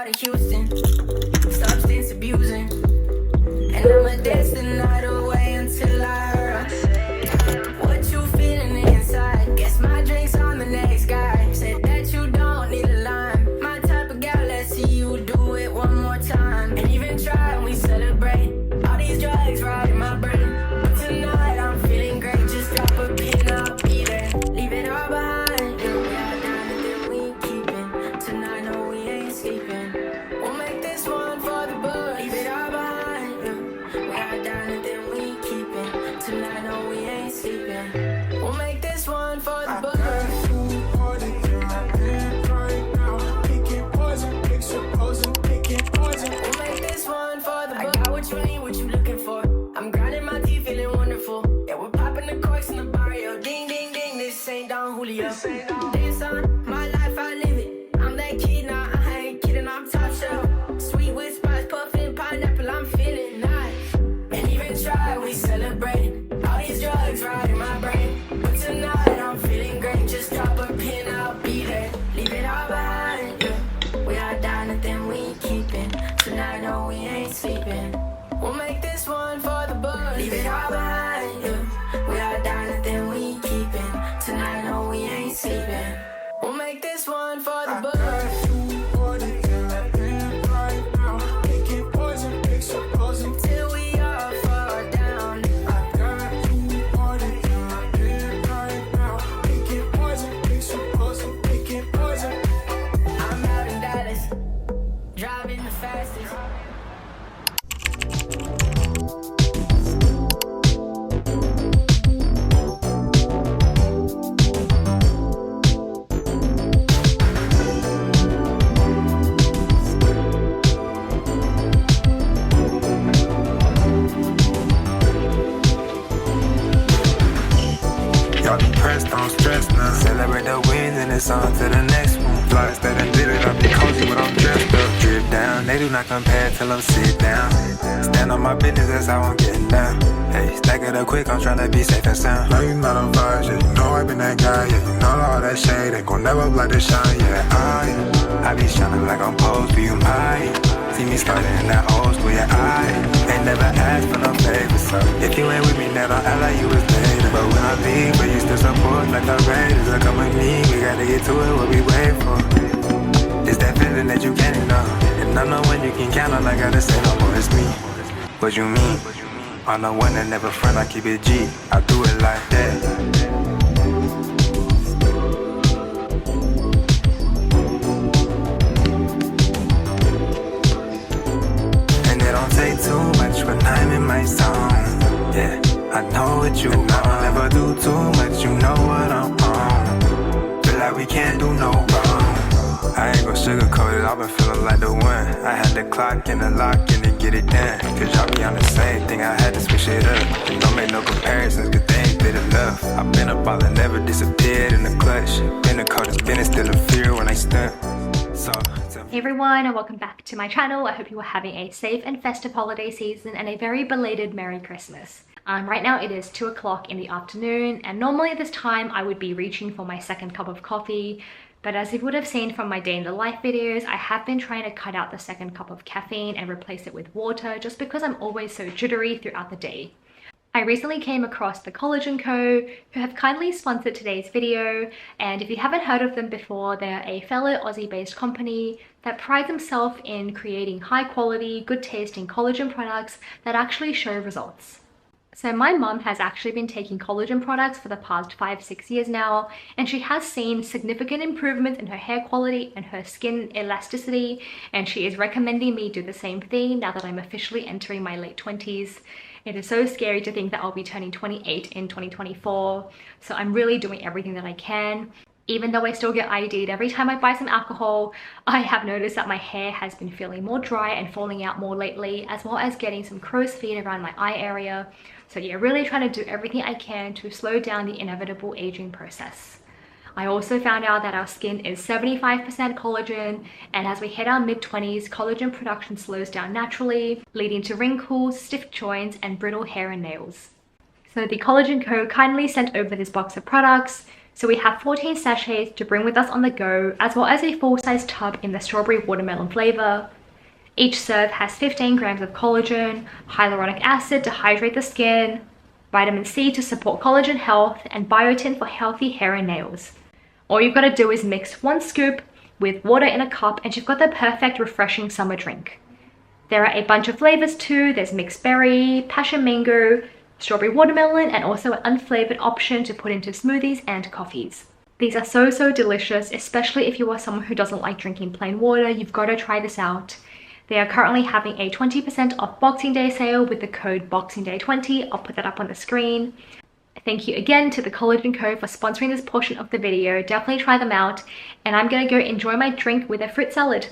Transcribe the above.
out of Houston, substance abusing, and I'ma dance the night away until I heard what you feeling inside. Guess my drink's on the next guy. Said that you don't need a line. My type of gal, let's see you do it one more time. And even try and we celebrate. All these drugs riding my brain. But tonight I'm feeling great. Just drop a pin, I'll be there. Leave it all behind. Yeah, we are down and then we keepin'. Tonight, no, we ain't sleeping. We'll make this one for the buzz. Leave it all behind. Yeah, we are down and then we keepin'. Tonight, no, we ain't sleeping. We'll make this one for the buzz. We'll make this one for the buzz. I got what you need, what you looking for. I'm grinding my teeth, feeling wonderful. Yeah, we're popping the corks in the barrio. Ding, ding, ding, this ain't Don Julio. This on my life, I live it. I'm that kid now, I ain't kidding, I'm top shelf. Sweet with spice, puffin' pineapple, I'm feeling nice. And even try, we celebrate. All these drugs riding my brain. But tonight, I'm feeling great. Just drop a pin, I'll be there. Leave it all behind, yeah. We are down and then we keepin'. Tonight, no, we ain't sleeping. We'll make this one for the buzz. Leave it all behind, yeah. We are down and then we keepin'. Tonight, no, we ain't sleeping. We'll make this one for the buzz. Till we all fall down. I'm out in Dallas, driving the fastest. Y'all depressed, don't stress now. Celebrate the wins and it's on to the next one. Flies that I did it, I be cozy when I'm dressed up. Drip down, they do not compare till I'm sit down. Stand on my business, that's how I'm getting down. Hey, stack it up quick, I'm tryna be safe and sound. Know you not a vibe, yeah, you know I been that guy, yeah. You know all that shade ain't gon' never block the shine, yeah. I be shining like I'm supposed to, you might see me starting in that old school, yeah. I ain't never asked for no favors, so if you ain't with me now, don't act like you was later. But when I leave, but you still support like the Raiders. So come with me, we gotta get to it, what we wait for. It's that feeling that you can't ignore, and I know when you can count on, I gotta say no more, it's me. What you mean? I'm the one that never front, I keep it G, I do it like that. Take too much when I'm in my zone. Yeah, I know what you want. I don't never do too much, you know what I'm on. Feel like we can't do no wrong. I ain't gon' sugarcoat it, I've been feeling like the one. I had the clock and the lock and to get it done. Cause y'all be on the same thing, I had to switch it up. And don't make no comparisons, cause they ain't fit enough. I've been a baller, never disappeared in the clutch. Been the coldest, been still in fear when I stunt. So Hey everyone, and welcome back to my channel. I hope you are having a safe and festive holiday season and a very belated Merry Christmas. Right now it is 2 o'clock in the afternoon, and normally at this time I would be reaching for my second cup of coffee, but as you would have seen from my day in the life videos, I have been trying to cut out the second cup of caffeine and replace it with water just because I'm always so jittery throughout the day. I recently came across the Collagen Co, who have kindly sponsored today's video, and if you haven't heard of them before, they're a fellow Aussie-based company that prides themselves in creating high-quality, good-tasting collagen products that actually show results. So my mum has actually been taking collagen products for the past 5-6 years now, and she has seen significant improvements in her hair quality and her skin elasticity, and she is recommending me do the same thing now that I'm officially entering my late 20s. It is so scary to think that I'll be turning 28 in 2024, so I'm really doing everything that I can. Even though I still get ID'd every time I buy some alcohol, I have noticed that my hair has been feeling more dry and falling out more lately, as well as getting some crow's feet around my eye area. So yeah, really trying to do everything I can to slow down the inevitable aging process. I also found out that our skin is 75% collagen, and as we hit our mid-20s, collagen production slows down naturally, leading to wrinkles, stiff joints, and brittle hair and nails. So the Collagen Co kindly sent over this box of products So we have 14 sachets to bring with us on the go, as well as a full-size tub in the strawberry watermelon flavor. Each serve has 15 grams of collagen, hyaluronic acid to hydrate the skin, vitamin C to support collagen health, and biotin for healthy hair and nails. All you've got to do is mix 1 scoop with water in a cup and you've got the perfect refreshing summer drink. There are a bunch of flavors too. There's mixed berry, passion mango, strawberry watermelon, and also an unflavored option to put into smoothies and coffees. These are so delicious, especially if you are someone who doesn't like drinking plain water. You've got to try this out. They are currently having a 20% off Boxing Day sale with the code BOXINGDAY20. I'll put that up on the screen. Thank you again to the Collagen Co for sponsoring this portion of the video. Definitely try them out. And I'm gonna go enjoy my drink with a fruit salad.